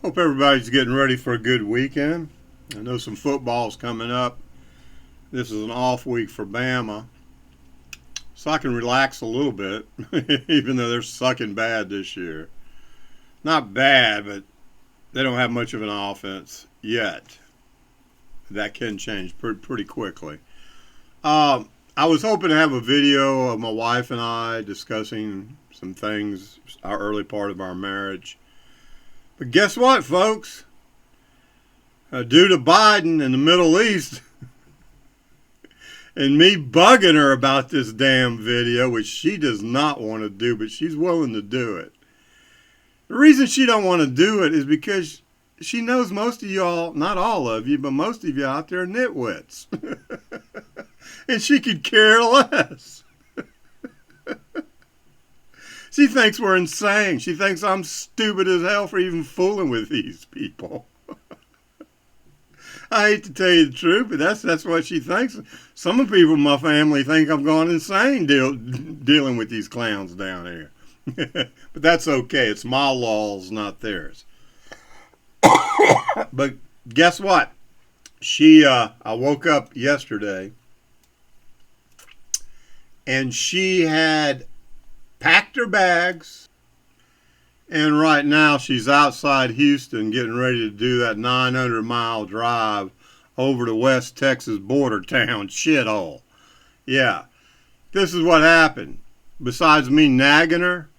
Hope everybody's getting ready for a good weekend. I know some football's coming up. This is an off week for Bama, so I can relax a little bit, even though they're sucking bad this year. Not bad, but they don't have much of an offense yet. That can change pretty quickly. I was hoping to have a video of my wife and I discussing some things, our early part of our marriage. But guess what, folks? Due to Biden in the Middle East and me bugging her about this damn video, which she does not want to do, but she's willing to do it. The reason she don't want to do it is because she knows most of y'all, not all of you, but most of you out there are nitwits. And she could care less. She thinks we're insane. She thinks I'm stupid as hell for even fooling with these people. I hate to tell you the truth, but that's what she thinks. Some of the people in my family think I've gone insane dealing with these clowns down here. But that's okay. It's my laws, not theirs. But guess what? I woke up yesterday, and she had packed her bags, and right now she's outside Houston getting ready to do that 900-mile drive over to West Texas border town shithole. Yeah, this is what happened. Besides me nagging her,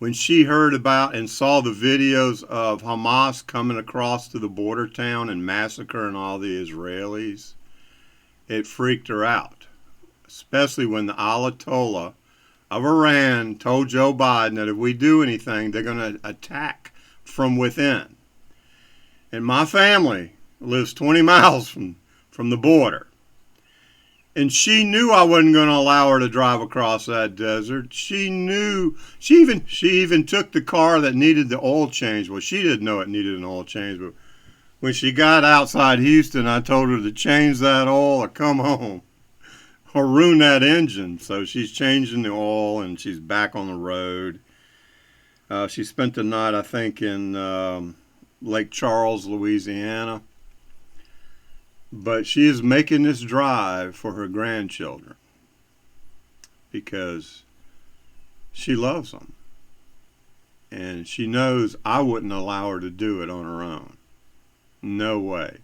when she heard about and saw the videos of Hamas coming across to the border town and massacring all the Israelis, it freaked her out, especially when the Ayatollah of Iran told Joe Biden that if we do anything, they're going to attack from within. And my family lives 20 miles from the border. And she knew I wasn't going to allow her to drive across that desert. She knew. She even took the car that needed the oil change. Well, she didn't know it needed an oil change, but when she got outside Houston, I told her to change that oil or come home or ruin that engine. So she's changing the oil and she's back on the road. She spent the night, I think, in Lake Charles, Louisiana. But she is making this drive for her grandchildren because she loves them. And she knows I wouldn't allow her to do it on her own. No way.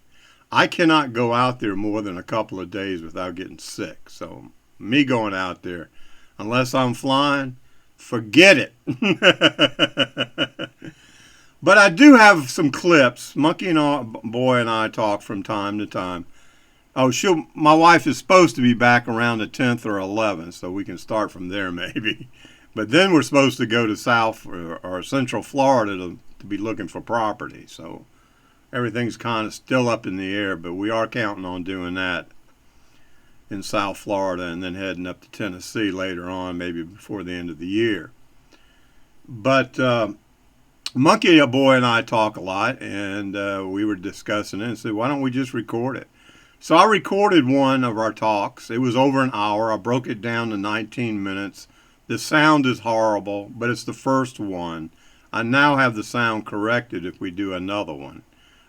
I cannot go out there more than a couple of days without getting sick. So me going out there, unless I'm flying, forget it. But I do have some clips. MonkeyBoy and I talk from time to time. Oh, my wife is supposed to be back around the 10th or 11th, so we can start from there maybe. But then we're supposed to go to South or Central Florida to be looking for property. So everything's kind of still up in the air, but we are counting on doing that in South Florida and then heading up to Tennessee later on, maybe before the end of the year. But MonkeyBoy and I talk a lot, and we were discussing it and said, why don't we just record it? So I recorded one of our talks. It was over an hour. I broke it down to 19 minutes. The sound is horrible, but it's the first one. I now have the sound corrected if we do another one.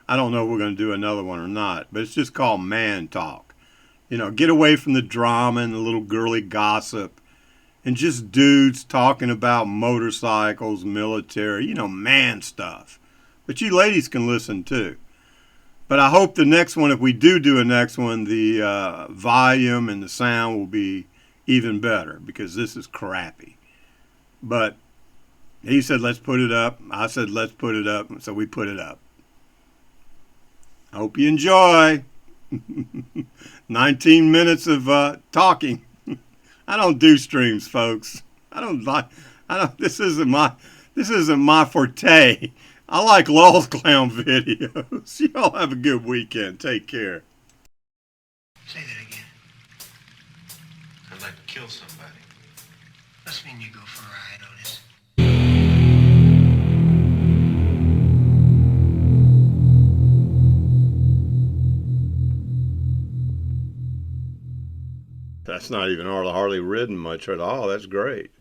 I don't know if we're going to do another one or not, but it's just called Man Talk. You know, get away from the drama and the little girly gossip and just dudes talking about motorcycles, military, man stuff. But you ladies can listen too. But I hope the next one, if we do a next one, the volume and the sound will be even better because this is crappy. But he said, let's put it up. I said, let's put it up. So we put it up. I hope you enjoy. 19 minutes of talking. I don't do streams, folks. This isn't my forte. I like Lulz Clown videos. Y'all have a good weekend. Take care. Say that again. I'd like to kill somebody. Must mean you go for a ride, Otis. That's not even hardly ridden much at all. That's great.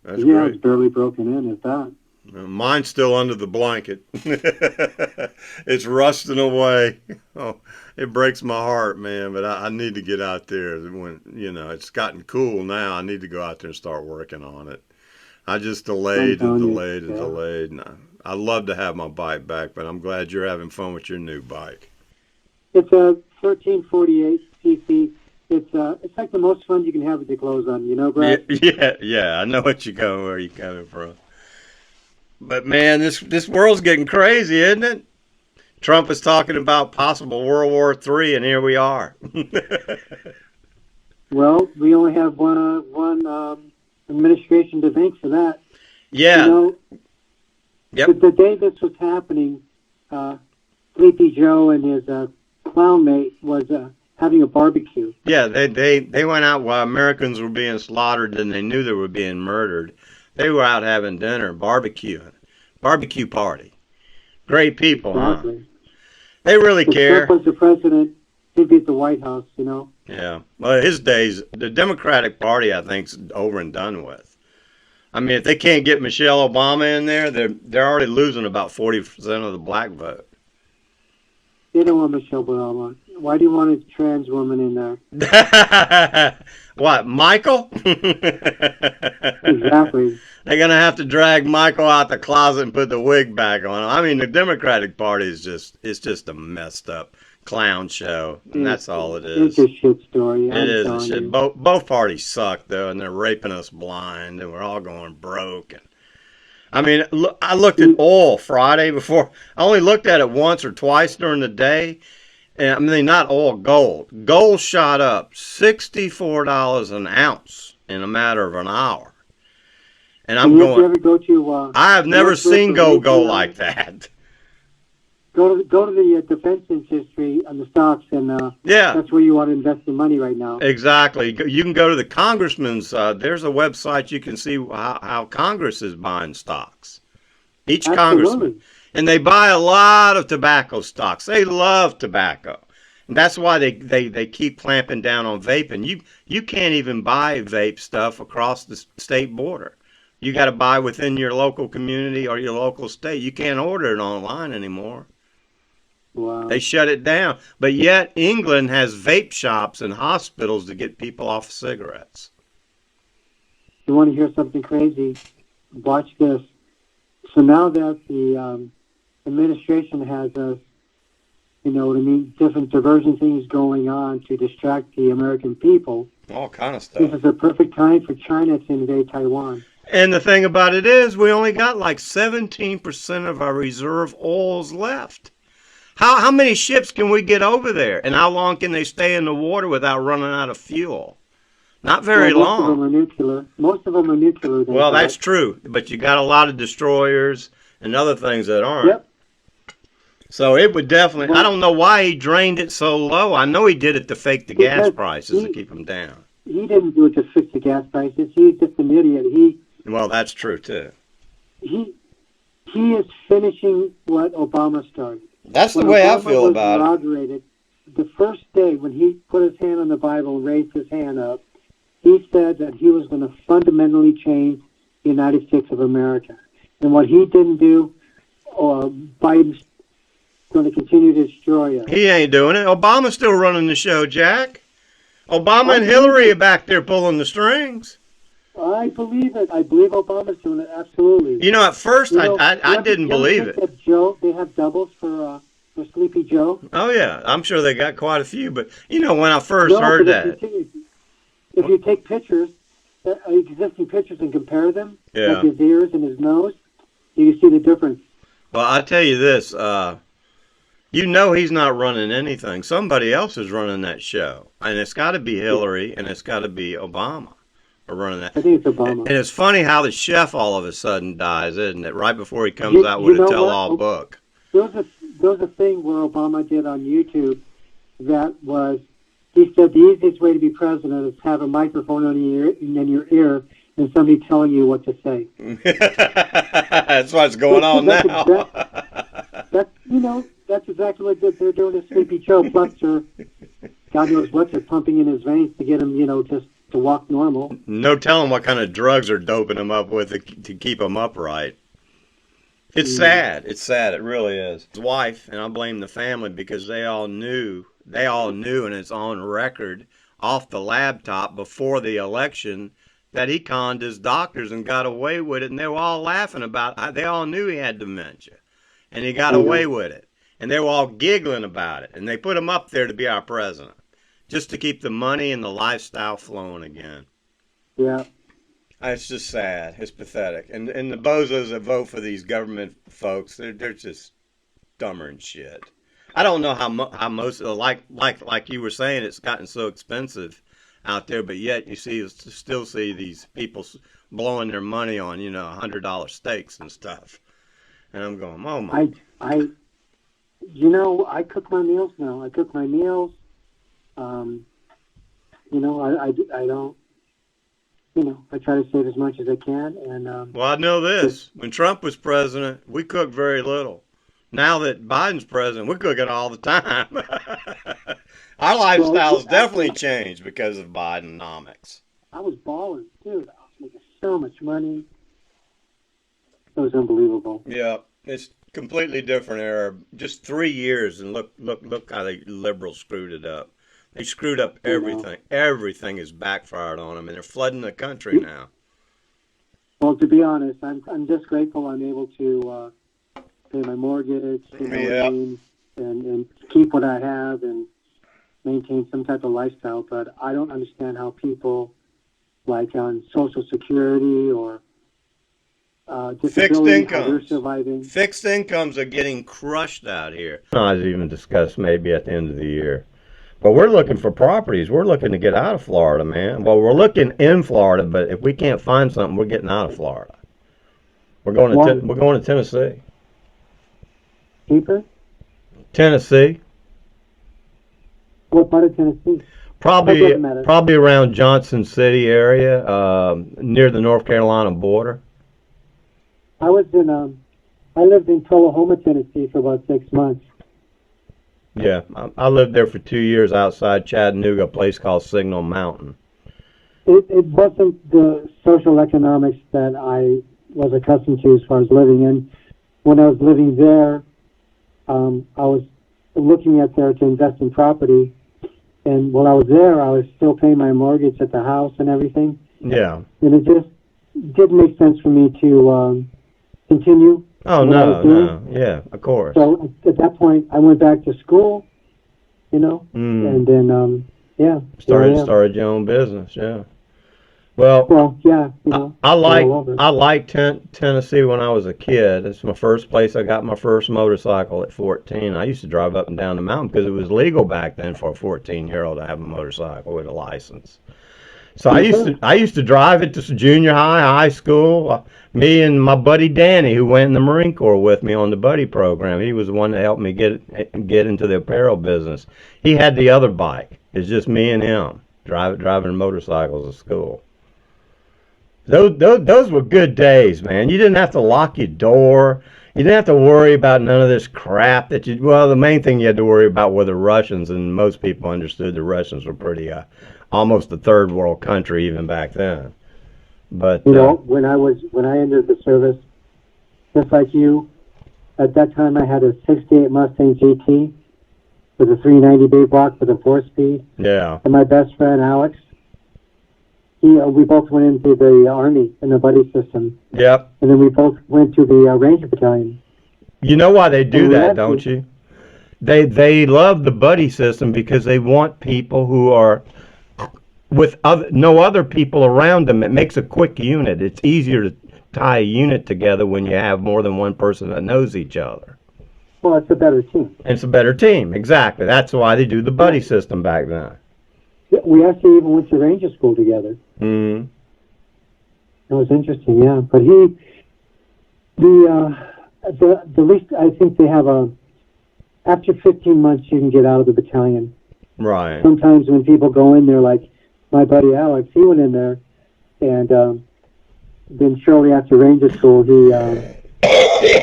That's yeah, great. it's barely broken in, if that. Mine's still under the blanket. It's rusting away. Oh, it breaks my heart, man. But I need to get out there when it's gotten cool now. I need to go out there and start working on it. I just delayed and delayed and delayed. And I love to have my bike back, but I'm glad you're having fun with your new bike. It's a 1348 cc. It's like the most fun you can have with your clothes on, Brad? Yeah. I know where you're coming from. But man, this world's getting crazy, isn't it? Trump is talking about possible World War III, and here we are. Well, we only have one administration to thank for that. Yeah. Yep. The day this was happening, Sleepy Joe and his clown mate was having a barbecue. Yeah, they went out while Americans were being slaughtered and they knew they were being murdered. They were out having dinner, barbecuing. Barbecue party. Great people, exactly. Huh? They really care. If Trump was the president, he'd be at the White House, Yeah. Well, his days, the Democratic Party, I think, is over and done with. I mean, if they can't get Michelle Obama in there, they're already losing about 40% of the black vote. They don't want Michelle Obama. Why do you want a trans woman in there? What, Michael? Exactly. They're going to have to drag Michael out the closet and put the wig back on him. I mean, the Democratic Party is just a messed up clown show, and that's all it is. It's a shit story. It is a shit. Both parties suck, though, and they're raping us blind, and we're all going broke. And I mean, I looked at oil Friday before. I only looked at it once or twice during the day. And I mean, not oil, gold. Gold shot up $64 an ounce in a matter of an hour. And I'm going. You ever go to, I have never seen gold go like that. Go to the defense industry on the stocks, and yeah, that's where you want to invest your money right now. Exactly. You can go to the congressman's. There's a website you can see how Congress is buying stocks. Each congressman. And they buy a lot of tobacco stocks. They love tobacco. And that's why they keep clamping down on vaping. You can't even buy vape stuff across the state border. You got to buy within your local community or your local state. You can't order it online anymore. Wow. They shut it down. But yet England has vape shops and hospitals to get people off of cigarettes. You want to hear something crazy? Watch this. So now that the administration has different diversion things going on to distract the American people. All kind of stuff. This is a perfect time for China to invade Taiwan. And the thing about it is, we only got like 17% of our reserve oils left. How many ships can we get over there? And how long can they stay in the water without running out of fuel? Not very long. Most of them are nuclear. Most of them are nuclear. Well, that's true. But you got a lot of destroyers and other things that aren't. Yep. So it would definitely, I don't know why he drained it so low. I know he did it to fake the gas prices to keep them down. He didn't do it to fix the gas prices. He's just an idiot. Well, that's true, too. He is finishing what Obama started. That's the way I feel about it. The first day when he put his hand on the Bible and raised his hand up, he said that he was going to fundamentally change the United States of America. And what he didn't do, Biden's going to continue to destroy us. He ain't doing it. Obama's still running the show, Jack. Obama and Hillary are back there pulling the strings. I believe it. I believe Obama's doing it, absolutely. You know, at first I didn't believe it. They have doubles for Sleepy Joe. Oh, yeah. I'm sure they got quite a few. But, when I first heard that. If you take pictures, existing pictures, and compare them, like his ears and his nose, you can see the difference. Well, I tell you this. He's not running anything. Somebody else is running that show. And it's got to be Hillary and it's got to be Obama are running that. I think it's Obama. And it's funny how the chef all of a sudden dies, isn't it? Right before he comes out with a tell-all book. There was a thing where Obama did on YouTube that was, he said the easiest way to be president is have a microphone in your ear and somebody telling you what to say. That's what's going on now. That's exactly what they're doing to Sleepy Joe. Plus, God knows what they're pumping in his veins to get him, just to walk normal. No telling what kind of drugs are doping him up with to keep him upright. It's sad. It's sad. It really is. His wife, and I blame the family because they all knew. They all knew, and it's on record off the laptop before the election that he conned his doctors and got away with it. And they were all laughing about it. They all knew he had dementia, and he got away with it. And they were all giggling about it. And they put him up there to be our president, just to keep the money and the lifestyle flowing again. Yeah. It's just sad. It's pathetic. And the bozos that vote for these government folks, they're just dumber than shit. I don't know how most like you were saying, it's gotten so expensive out there, but yet you still see these people blowing their money on $100 steaks and stuff. And I'm going, oh my. I cook my meals now. I cook my meals. I don't. I try to save as much as I can. And well, I know this. When Trump was president, we cooked very little. Now that Biden's president, we're cooking all the time. Our lifestyles definitely changed because of Bidenomics. I was balling, dude. I was making so much money. It was unbelievable. Yeah, it's completely different era. Just 3 years, and look how the liberals screwed it up. They screwed up everything. Everything is backfired on them, and they're flooding the country now. Well, to be honest, I'm just grateful I'm able to pay my mortgage, and keep what I have and maintain some type of lifestyle. But I don't understand how people, like on Social Security or fixed incomes, surviving. Fixed incomes are getting crushed out here. Not even discussed maybe at the end of the year. But we're looking for properties. We're looking to get out of Florida, man. Well, we're looking in Florida, but if we can't find something, we're getting out of Florida. We're going to Tennessee. Cheaper? Tennessee. What part of Tennessee? Probably around Johnson City area, near the North Carolina border. I lived in Tullahoma, Tennessee for about 6 months. Yeah, I lived there for 2 years outside Chattanooga, a place called Signal Mountain. It wasn't the social economics that I was accustomed to as far as living in. When I was living there, I was looking at there to invest in property. And while I was there, I was still paying my mortgage at the house and everything. Yeah. And it just didn't make sense for me to continue. Oh, no. Yeah, of course. So at that point, I went back to school, and then, Started your own business, yeah. Well, yeah, I liked Tennessee when I was a kid. It's my first place. I got my first motorcycle at 14. I used to drive up and down the mountain because it was legal back then for a 14-year-old to have a motorcycle with a license. So I used to drive it to junior high school. Me and my buddy Danny, who went in the Marine Corps with me on the buddy program. He was the one that helped me get into the apparel business. He had the other bike. It's just me and him driving motorcycles to school. Those were good days, man. You didn't have to lock your door. You didn't have to worry about none of this crap the main thing you had to worry about were the Russians, and most people understood the Russians were pretty almost a third world country even back then. But when I entered the service, just like you, at that time I had a '68 Mustang GT with a 390 big block with a 4-speed. Yeah. And my best friend Alex, we both went into the Army in the buddy system. Yep. And then we both went to the Ranger Battalion. You know why they do that, don't you? They love the buddy system because they want people who are with no other people around them. It makes a quick unit. It's easier to tie a unit together when you have more than one person that knows each other. Well, it's a better team. It's a better team, exactly. That's why they do the buddy system back then. We actually even went to Ranger School together. Mm-hmm. It was interesting, yeah. But the least, I think they have after 15 months you can get out of the battalion. Right. Sometimes when people go in there, like my buddy Alex, he went in there, and then shortly after Ranger School, he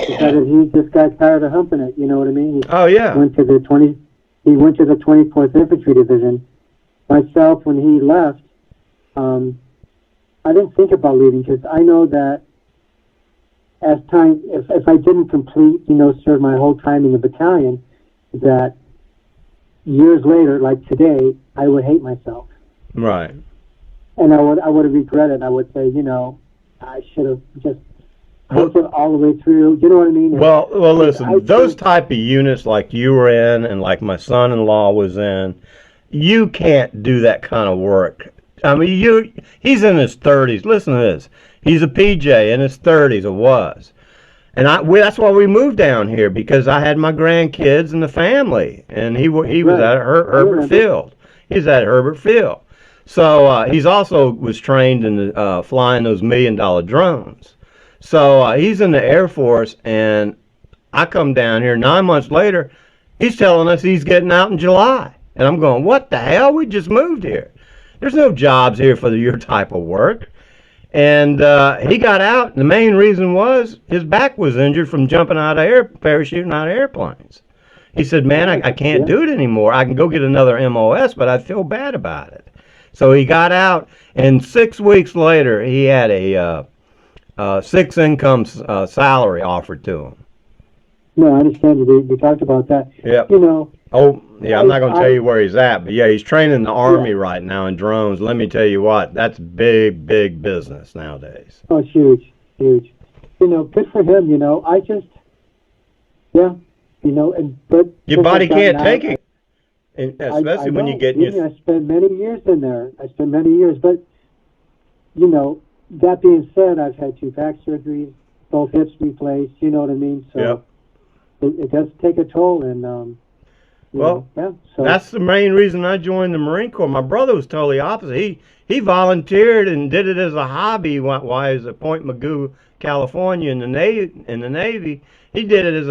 decided he just got tired of humping it. You know what I mean? He went to the 24th Infantry Division. Myself, when he left, I didn't think about leaving because I know that as time, if I didn't complete, serve my whole time in the battalion, that years later, like today, I would hate myself. Right. And I would have regretted. I would say, I should have just Well, took it all the way through. You know what I mean? well, I listen, those think, type of units like you were in and like my son-in-law was in, you can't do that kind of work. I mean, he's in his 30s. Listen to this. He's a PJ in his 30s, or was. And that's why we moved down here, because I had my grandkids and the family, and he was right. at I Herbert remember. Field. He's at Herbert Field. So he's also was trained in flying those $1 million drones. So he's in the Air Force, and I come down here 9 months later. He's telling us he's getting out in July, and I'm going, "What the hell? We just moved here. There's no jobs here for your type of work." And he got out. And the main reason was his back was injured from jumping out of parachuting out of airplanes. He said, "Man, I can't Yeah. do it anymore. I can go get another MOS, but I feel bad about it." So he got out, and 6 weeks later, he had a six income salary offered to him. No, I understand. We talked about that. Yep. You know, Oh, yeah, I'm not going to tell I you where he's at, but yeah, he's training the yeah. Army right now in drones. Let me tell you what, that's big, big business nowadays. Oh, it's huge, huge. Good for him. I just, yeah. But Your since body I've gotten can't out, take it, and I especially when you know. get in Believe me, your. I spent many years in there. I spent many years, but that being said, I've had 2 back surgeries, both hips replaced. You know what I mean? Yep. So it does take a toll, and Well, yeah. So that's the main reason I joined the Marine Corps. My brother was totally opposite. He volunteered and did it as a hobby while he was at Point Magoo, California, in the Navy. He did it as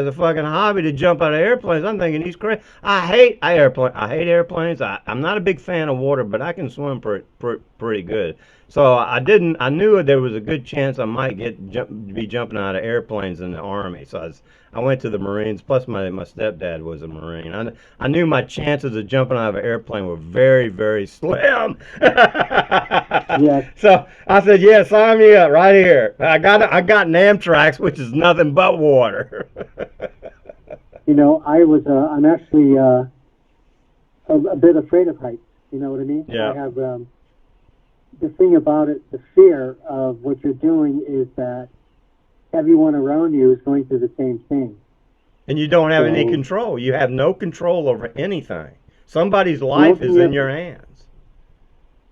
a fucking hobby to jump out of airplanes. I'm thinking he's crazy. I hate airplanes. I'm not a big fan of water, but I can swim pretty good. So I didn't. I knew there was a good chance I might be jumping out of airplanes in the Army. So I went to the Marines. Plus, my stepdad was a Marine. I knew my chances of jumping out of an airplane were very, very slim. yes, So I said, "Yeah, sign me up right here. I got an Amtrak, which is nothing but water." I'm actually a bit afraid of heights. You know what I mean? Yeah. I have the thing about it. The fear of what you're doing is that everyone around you is going through the same thing. And you don't have any So control. You have no control over anything. Somebody's the only life is thing in that, your hands.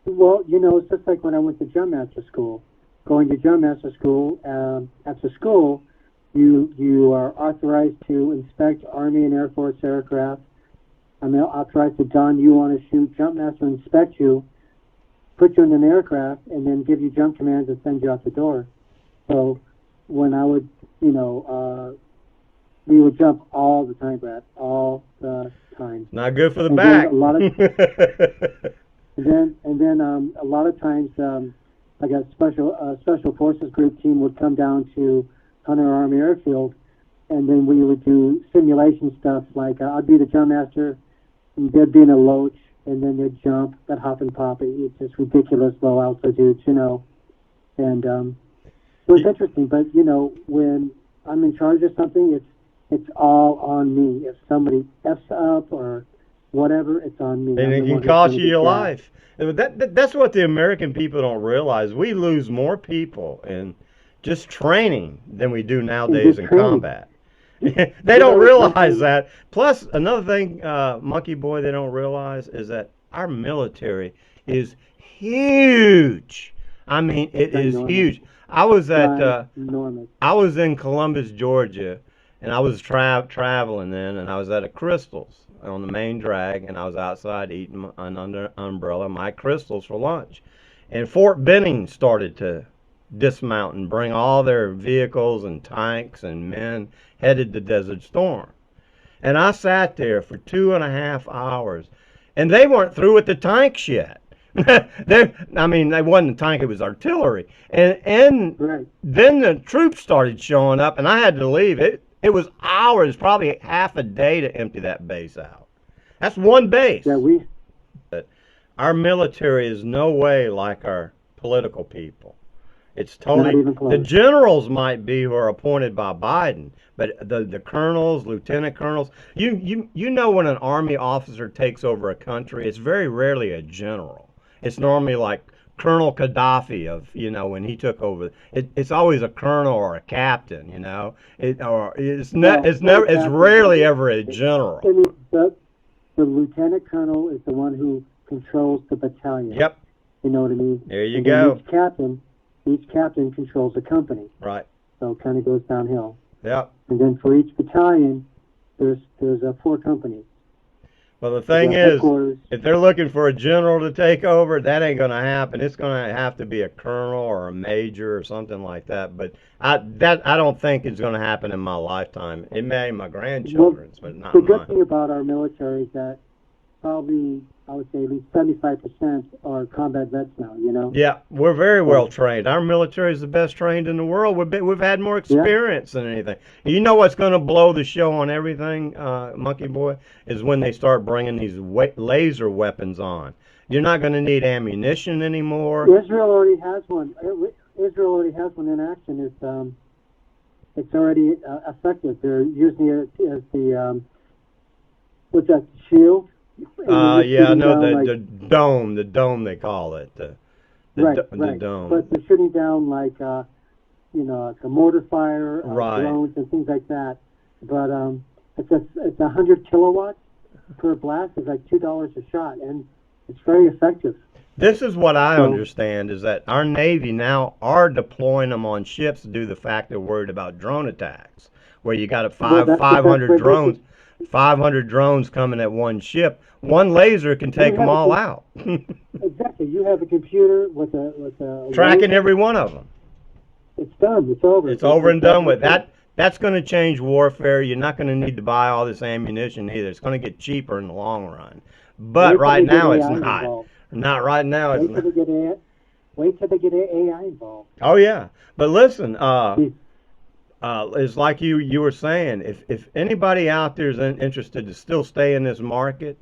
well, it's just like when I went to Jump Master School. Going to Jump Master School, after school, you are authorized to inspect Army and Air Force aircraft. I'm authorized to don you on a chute. Jump Master inspect you, put you in an aircraft, and then give you jump commands and send you out the door. So when I would, we would jump all the time, Brad, all the time. Not good for the And then back. a lot of, a lot of times, like a special forces group team would come down to Hunter Army Airfield, and then we would do simulation stuff. Like I'd be the jump master, and they'd be in a loach, and then they'd jump, they'd hop and pop it. It's just ridiculous low altitudes, And it was interesting, but when I'm in charge of something, it's all on me. If somebody f's up or whatever, it's on me. And it I'm the can one who's cost gonna you get your got. life. That's what the American people don't realize. We lose more people in just training than we do And nowadays just in training. combat. They don't One realize thing, that. Plus, another thing, Monkey Boy, they don't realize is that our military is huge. I mean, it it's is enormous. huge. I was at Enormous. I was in Columbus, Georgia, and I was traveling then, and I was at a Crystals on the main drag, and I was outside eating under umbrella my Crystals for lunch. And Fort Benning started to dismount and bring all their vehicles and tanks and men headed to Desert Storm. And I sat there for 2.5 hours, and they weren't through with the tanks yet. They wasn't a tank; it was artillery. And Right. then the troops started showing up, and I had to leave. It was hours, probably half a day, to empty that base out. That's one base. Yeah, Our military is no way like our political people. It's Not totally. even close. The generals might be who are appointed by Biden, but the colonels, lieutenant colonels, you know when an army officer takes over a country, it's very rarely a general. It's normally like Colonel Gaddafi of when he took over. It's always a colonel or a captain. It's rarely ever a general. And the lieutenant colonel is the one who controls the battalion. Yep. You know what I mean? There you and go. Each captain controls a company. Right. So it kind of goes downhill. Yep. And then for each battalion, there's 4 companies. Well, the thing is, if they're looking for a general to take over, that ain't going to happen. It's going to have to be a colonel or a major or something like that. But I don't think it's going to happen in my lifetime. It may in my grandchildren's, but not mine. The good thing about our military is that probably, I would say, at least 75% are combat vets now, Yeah, we're very well trained. Our military is the best trained in the world. We've had more experience than anything. You know what's going to blow the show on everything, Monkey Boy, is when they start bringing these laser weapons on. You're not going to need ammunition anymore. Israel already has one. Israel already has one in action. It's already effective. They're using it as the what's that, shield? The dome they call it. The dome. But they're shooting down like like a mortar fire, drones and things like that. But it's 100 kilowatts per blast. It's like $2 a shot, and it's very effective. This is what I understand is that our Navy now are deploying them on ships to do the fact they're worried about drone attacks, where you got 500 drones. 500 drones coming at one ship. One laser can take them all out. Exactly. You have a computer with a tracking every one of them. It's done. It's over. It's over and done with. That's going to change warfare. You're not going to need to buy all this ammunition either. It's going to get cheaper in the long run. But right now it's not. Not right now. It's not. Wait till they get AI involved. Oh yeah. But listen. It's like you were saying, if anybody out there is interested to still stay in this market,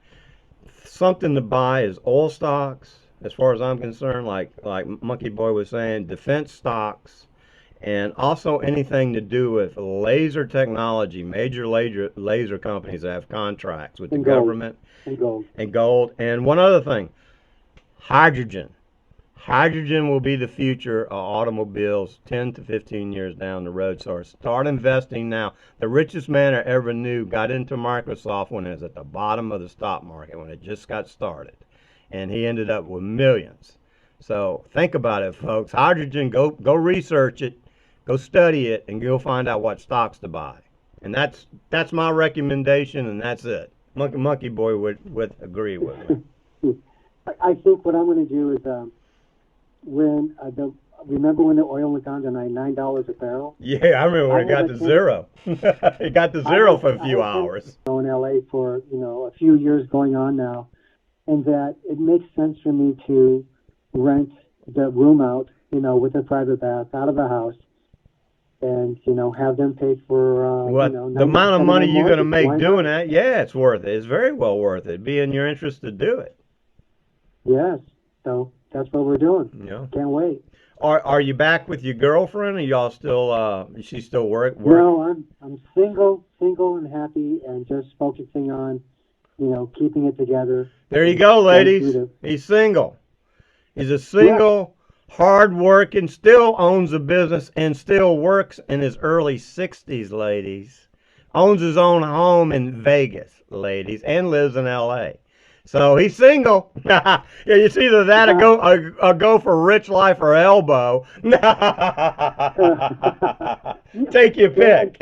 something to buy is oil stocks, as far as I'm concerned, like Monkey Boy was saying, defense stocks, and also anything to do with laser technology, major laser companies that have contracts with the government. And gold. And one other thing, hydrogen. Hydrogen will be the future of automobiles 10 to 15 years down the road. So start investing now. The richest man I ever knew got into Microsoft when it was at the bottom of the stock market, when it just got started. And he ended up with millions. So think about it, folks. Hydrogen, go research it, go study it, and go find out what stocks to buy. And that's my recommendation, and that's it. Monkey Boy would agree with me. I think what I'm going to do is remember when the oil went down to $9 a barrel? Yeah, I remember when it got to zero. It got to zero for a few hours. In LA for a few years going on now, and that it makes sense for me to rent the room out, with a private bath out of the house, and have them pay for the amount of money you're going to make doing that. Yeah, it's worth it. It's very well worth it. It'd be in your interest to do it. Yes, so that's what we're doing. Yeah, can't wait. Are you back with your girlfriend? Or y'all still? Is she still work? No, I'm single and happy, and just focusing on, keeping it together. There you go, ladies. He's single. He's a single, hard-working, still owns a business, and still works in his early 60s, ladies. Owns his own home in Vegas, ladies, and lives in L.A. So he's single. Yeah, it's either that or go for rich life or elbow. Take your pick.